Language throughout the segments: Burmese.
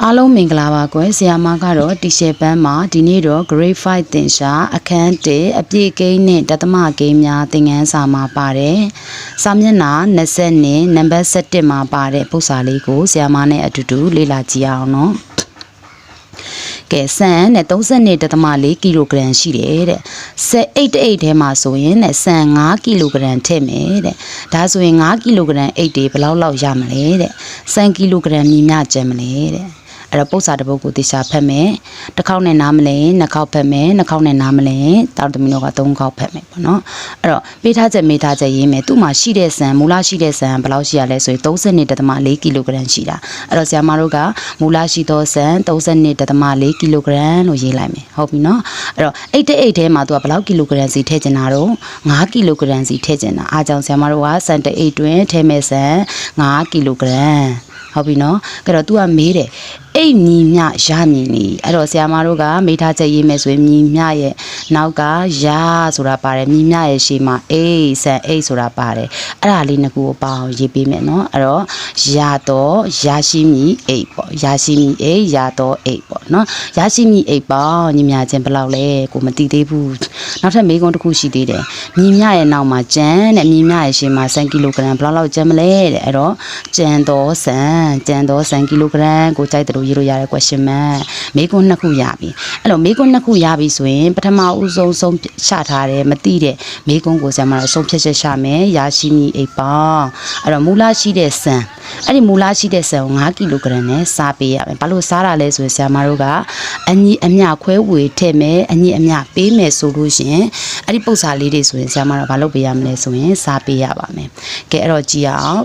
အားလုံးမင်္ဂလာပါကွယ်ဆရာမကတော့တီရှယ်ပန်းမှာဒီနေ့တော့ grade 5သင်ရှာအခန်း1အပြည့်ကိန်းနဲ့တသမကိန်းများသင်ခန်းစာမှာပါတယ်စာမျက်နှာ20နဲ့နံပါတ်17မှာပါတဲ့ပုဒ်စာလေးကိုဆရာမနဲ့အတူတူလေ့လာကြည့်အောင်နော်ကဲဆန်နဲ့32.4ကီလိုဂရမ်ရှိတယ်တဲ့8ထဲမှာဆိုရင်နဲ့ဆန်5ကီလိုဂရမ်ထည့်မယ်တဲ့ဒါဆိုရင်5ကီလိုဂရမ်အိတ်တွေဘယ်လောက်ရမလဲတဲ့ဆန်ကီလိုဂရမ်မြင်မြကျန်မလဲတဲ့အဲ့တော့ပုဒ်စာတစ်ပုဒ်ကိုသေချာဖတ်မယ်တစ်ခေါက်နဲ့နားမလဲနှစ်ခေါက်ဖတ်မယ်နှစ်ခေါက်နဲ့နားမလဲတောက်သမီးတို့က3ခေါက်ဖတ်မယ်ပေါ့နော်အဲ့တော့ပေးထားချက်မေးထားချက်ရေးမယ်သူ့မှာရှိတဲ့ဆန်မူလရှိတဲ့ဆန်ဘယ်လောက်ရှိရလဲဆိုရင်32.4ကီလိုဂရမ်ရှိတာအဲ့တော့ဆရာမတို့ကမူလရှိသောဆန်32.4ကီလိုဂရမ်လို့ရေးလိုက်မယ်ဟုတ်ပြီနော်အဲ့တော့8ထဲမှာသူကဘယ်လောက်ကီလိုဂရမ်စီထည့်ချင်တာတော့5ကီလိုဂရမ်စီထည့်ချင်တာအားကြောင့်ဆရာမတို့ကဆန်8တွင်ထည့်မဲ့ဆန်5ကီလိုဂရမ်ဟုတ်ပြီနော်အဲ့တော့ तू ကမေးတယ်အိတ်ညီမြရမြည်နေအဲ့တော့ဆရာမတို့ကမေးထားချက်ရေးမယ်ဆိုရင်ညီမြရဲ့နောက်ကရဆိုတာပါတယ်ညီမြရဲ့ရှေ့မှာအိတ်ဆန်အိတ်ဆိုတာပါတယ်အဲ့ဒါလေးနှစ်ခုကိုပေါင်းရေးပေးမယ်နော်အဲ့တော့ရတော့ရရှိမြည်အိတ်ပေါ့ရရှိမြည်အိတ်ရတော့အိတ်ပေါ့နော်ရရှိမြည်အိတ်ပေါ့ညီမြချင်းဘယ်လောက်လဲကိုမသိသေးဘူးနောက်ထပ်မေးခွန်းတစ်ခုရှိသေးတယ်ညီမြရဲ့နောက်မှာကျန်တဲ့ညီမြရဲ့ရှေ့မှာ10ကီလိုဂရမ်ဘယ်လောက်ကျန်မလဲတဲ့အဲ့တော့ကျန်တော့ဆန်ကီလိုဂရမ်ကိုကြိုက်တယ်ရေးလို့ရတဲ့ question mark မေးခွန်းနှစ်ခုရပြီအဲ့လိုမေးခွန်းနှစ်ခုရပြီဆိုရင်ပထမဦးဆုံးချထားတယ်မသိတဲ့မေးခွန်းကိုဆရာမတို့ဆုံးဖြတ်ချက်ချမယ်ရရှိမည်အိတ်ပေါင်းအဲ့တော့မူလရှိတဲ့ဆန်အဲ့ဒီမူလရှိတဲ့ဆန်ကို5ကီလိုဂရမ်နဲ့စားပေးရမယ်ဘာလို့စားတာလဲဆိုရင်ဆရာမတို့ကအညီအမျှခွဲဝေထည့်မယ်အညီအမျှပေးမယ်ဆိုလို့ရှိရင်အဲ့ဒီပုဒ်စာလေးတွေဆိုရင်ဆရာမတို့ဘာလုပ်ပေးရမလဲဆိုရင်စားပေးရပါမယ်ကဲအဲ့တော့ကြည့်အောင်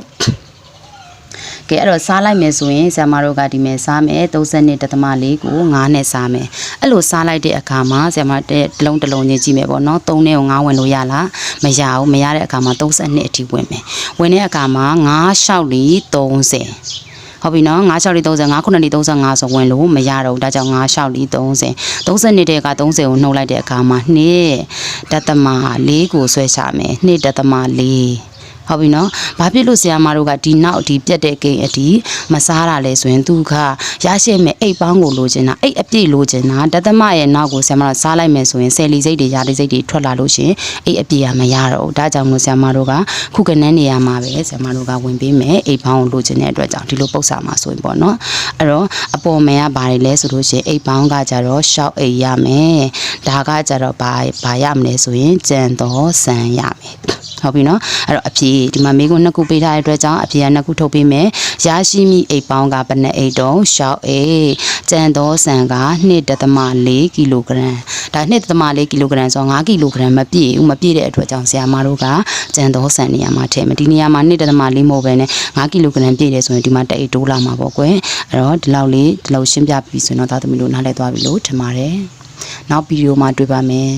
ကဲအဲ့တော့စားလိုက်မယ်ဆိုရင်ဆရာမတို့ကဒီမဲ့စားမယ်32.4ကို9နဲ့စားမယ်အဲ့လိုစားလိုက်တဲ့အခါမှာဆရာမတဲ့တစ်လုံးချင်းကြည့်မယ်ပေါ့နော်3နဲ့ကို9ဝင်လို့ရလားမရဘူးမရတဲ့အခါမှာ32အထိဝင်မယ်ဝင်တဲ့အခါမှာ9လျှောက်လီ30ဟုတ်ပြီနော်9လျှောက်လီ30 9ခုနှစ်လီ35ဆိုဝင်လို့မရတော့ဘူးဒါကြောင့်9လျှောက်လီ30 32တဲ့က30ကိုနှုတ်လိုက်တဲ့အခါမှာ2.4ကိုဆွဲချမယ်2.4ဟုတ်ပြီနော်ဘာဖြစ်လို့ဆရာမတို့ကဒီနောက်ဒီပြက်တဲ့ကိန်းအထိမစားတာလဲဆိုရင်သူကရရှိမဲ့အိတ်ပေါင်းကိုလိုချင်တာအိတ်အပြည့်လိုချင်တာတသမရဲ့နောက်ကိုဆရာမတို့စားလိုက်မယ်ဆိုရင်ဆယ်လီစိတ်တွေရာလီစိတ်တွေထွက်လာလို့ရှင်အိတ်အပြည့်ကမရတော့ဘူးဒါကြောင့်မို့ဆရာမတို့ကခုကနန်းနေရမှာပဲဆရာမတို့ကဝင်ပေးမယ်အိတ်ပေါင်းကိုလိုချင်တဲ့အတွက်ကြောင့်ဒီလိုပုတ်စာမှာဆိုရင်ပေါ့နော်အဲ့တော့အပေါ်မယ်ကဘာတွေလဲဆိုလို့ရှင်အိတ်ပေါင်းကကြတော့ရှောက်အိတ်ရမယ်ဒါကကြတော့ဘာရမလဲဆိုရင်ကြံတော်ဆန်ရမယ်ဟုတ်ပြီနော်အဲ့တော့အဖြေဒီမှာမေးခွန်း2ခုပေးထားတဲ့အတွက်ကြောင့်အဖြေက2ခုထုတ်ပေးမယ်ရရှိမိအိတ်ပေါင်းကဘယ်နှအိတ်တုံးရှောက်အိတ်ကျန်သောဆန်က2.4ကီလိုဂရမ်ဒါ2.4ကီလိုဂရမ်ဆို5ကီလိုဂရမ်မပြည့်ဘူးမပြည့်တဲ့အတွက်ကြောင့်ဆရာမတို့ကကျန်သောဆန်နေရာမှာထည့်မယ်ဒီနေရာမှာ2.4မဟုတ်ဘဲနဲ့5ကီလိုဂရမ်ပြည့်တယ်ဆိုရင်ဒီမှာ1အိတ်တိုးလာမှာပေါ့ကွယ်အဲ့တော့ဒီလောက်ရှင်းပြပြီဆိုရင်တော့သားသမီးတို့နားလည်သွားပြီလို့ထင်ပါတယ်နောက်ဗီဒီယိုမှာတွေ့ပါမယ်